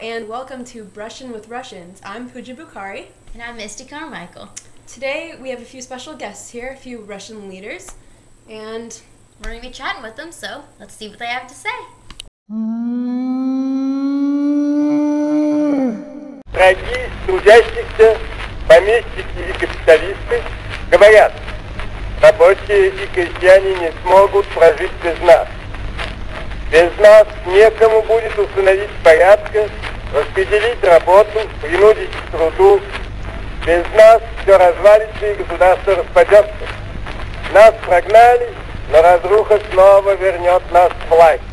and welcome to Brushin with Russians. I'm Pooja Bukhari. And I'm Misty Carmichael. Today we have a few special guests here, a few Russian leaders, and we're going to be chatting with them, so let's see what they have to say. Дорогие трудящихся, помещики и капиталисты, говорят, рабочие и крестьяне не смогут прожить без нас. Без нас некому будет установить порядка, распределить работу, принудить к труду. Без нас все развалится и государство распадется. Нас прогнали, но разруха снова вернет нас к власти.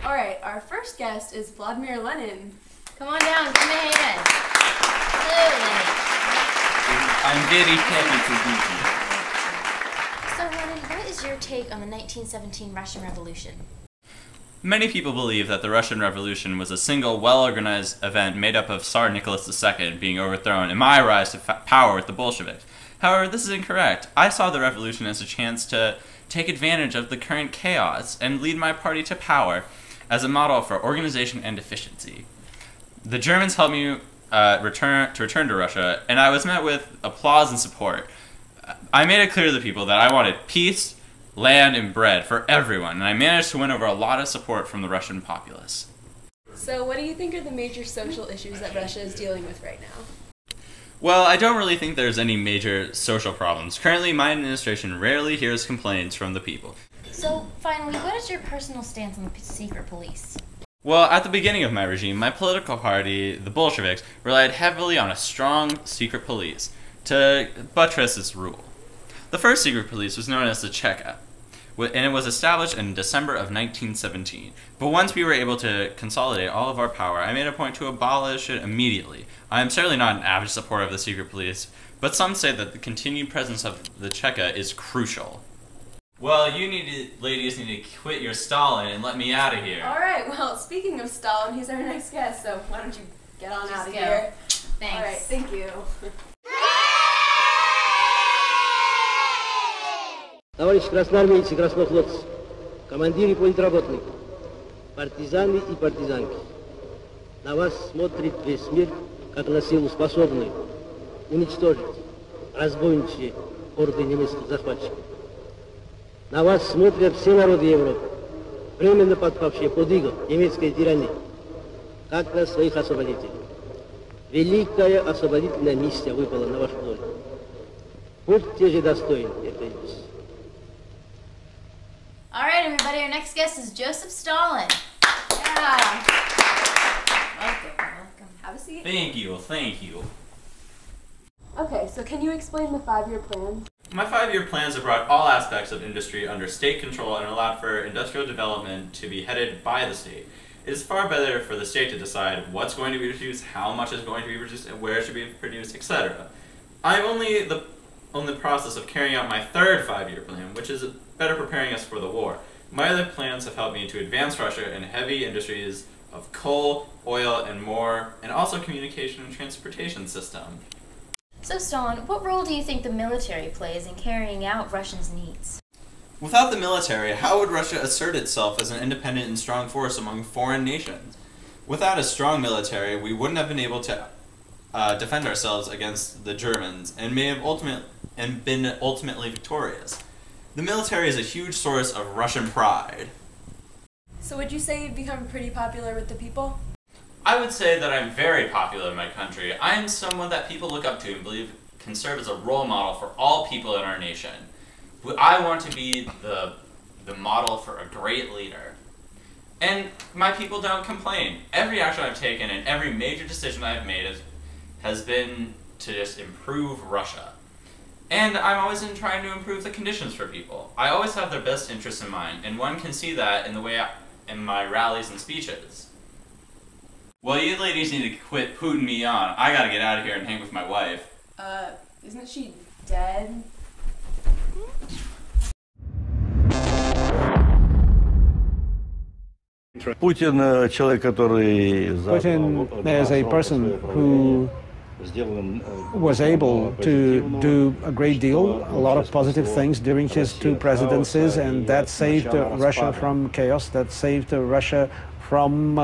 All right, our first guest is Vladimir Lenin. Come on down, come in. Hello, Lenin. I'm very happy to meet you. So, Lenin, what is your take on the 1917 Russian Revolution? Many people believe that the Russian Revolution was a single, well-organized event made up of Tsar Nicholas II being overthrown and my rise to power with the Bolsheviks. However, this is incorrect. I saw the revolution as a chance to take advantage of the current chaos and lead my party to power as a model for organization and efficiency. The Germans helped me return to Russia, and I was met with applause and support. I made it clear to the people that I wanted peace, land, and bread for everyone, and I managed to win over a lot of support from the Russian populace. So what do you think are the major social issues that Russia is dealing with right now? Well, I don't really think there's any major social problems. Currently, my administration rarely hears complaints from the people. So, finally, what is your personal stance on the secret police? Well, at the beginning of my regime, my political party, the Bolsheviks, relied heavily on a strong secret police to buttress its rule. The first secret police was known as the Cheka, and it was established in December of 1917. But once we were able to consolidate all of our power, I made a point to abolish it immediately. I am certainly not an avid supporter of the secret police, but some say that the continued presence of the Cheka is crucial. Well, ladies need to quit your Stalin and let me out of here. All right, well, speaking of Stalin, he's our next guest, so why don't you get on out of here? Thanks. All right, thank you. Товарищи красноармейцы, краснофлотцы, командиры политработные, партизаны и партизанки, на вас смотрит весь мир, как на силу способную уничтожить разбойничьи орды немецких захватчиков. На вас смотрят все народы Европы, временно подпавшие под иго немецкой тирании, как на своих освободителей. Великая освободительная миссия выпала на вашу долю. Будьте же достойны этой миссии. All right, everybody, our next guest is Joseph Stalin. Yeah. Welcome. Have a seat. Thank you. Okay, so can you explain the 5-year plan? My 5-year plans have brought all aspects of industry under state control and allowed for industrial development to be headed by the state. It is far better for the state to decide what's going to be produced, how much is going to be produced, and where it should be produced, etc. I'm only in the process of carrying out my third 5-year plan, which is better preparing us for the war. My other plans have helped me to advance Russia in heavy industries of coal, oil, and more, and also communication and transportation system. So, Stalin, what role do you think the military plays in carrying out Russia's needs? Without the military, how would Russia assert itself as an independent and strong force among foreign nations? Without a strong military, we wouldn't have been able to defend ourselves against the Germans and may have been ultimately victorious. The military is a huge source of Russian pride. So would you say you've become pretty popular with the people? I would say that I'm very popular in my country. I am someone that people look up to and believe can serve as a role model for all people in our nation. I want to be the model for a great leader. And my people don't complain. Every action I've taken and every major decision I've made has been to just improve Russia. And I'm always trying to improve the conditions for people. I always have their best interests in mind, and one can see that in the way in my rallies and speeches. Well, you ladies need to quit putting me on. I gotta get out of here and hang with my wife. Isn't she dead? Putin is a person who was able to do a great deal, a lot of positive things during his 2 presidencies, and that saved Russia from chaos, that saved Russia from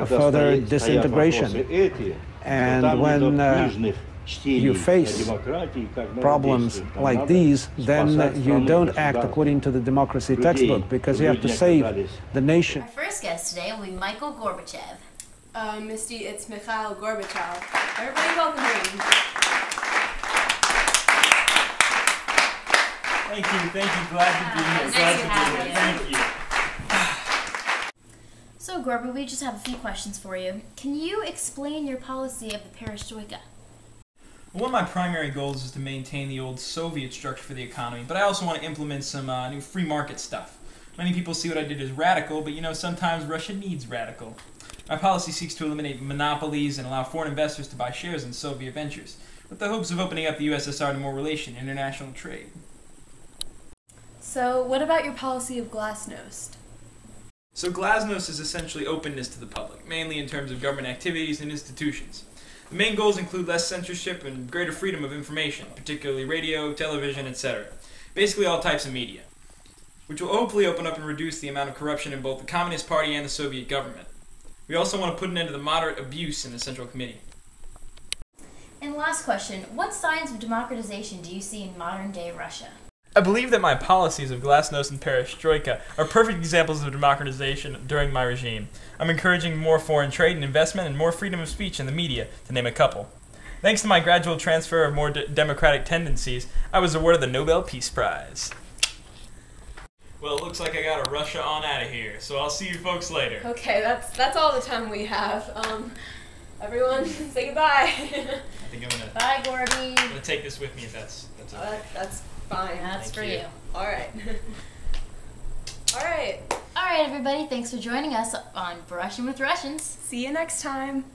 further disintegration. And when you face problems like these, then you don't act according to the democracy textbook, because you have to save the nation. Our first guest today will be Michael Gorbachev. Misty, it's Mikhail Gorbachev. Everybody welcome him. Thank you, glad to be here, Thank you. So Gorba, we just have a few questions for you. Can you explain your policy of the perestroika? One of my primary goals is to maintain the old Soviet structure for the economy, but I also want to implement some new free market stuff. Many people see what I did as radical, but sometimes Russia needs radical. My policy seeks to eliminate monopolies and allow foreign investors to buy shares in Soviet ventures, with the hopes of opening up the USSR to more relation and international trade. So, what about your policy of glasnost? So glasnost is essentially openness to the public, mainly in terms of government activities and institutions. The main goals include less censorship and greater freedom of information, particularly radio, television, etc. Basically all types of media, which will hopefully open up and reduce the amount of corruption in both the Communist Party and the Soviet government. We also want to put an end to the moderate abuse in the Central Committee. And last question, what signs of democratization do you see in modern-day Russia? I believe that my policies of glasnost and perestroika are perfect examples of democratization during my regime. I'm encouraging more foreign trade and investment and more freedom of speech in the media, to name a couple. Thanks to my gradual transfer of more democratic tendencies, I was awarded the Nobel Peace Prize. Well, it looks like I got a Russia on out of here, so I'll see you folks later. Okay, that's all the time we have. Everyone, say goodbye. I think I'm gonna. Bye, Gorby. I'm gonna take this with me if that's okay. That's fine. That's for you. All right. All right. All right, everybody. Thanks for joining us on Brushin' with Russians. See you next time.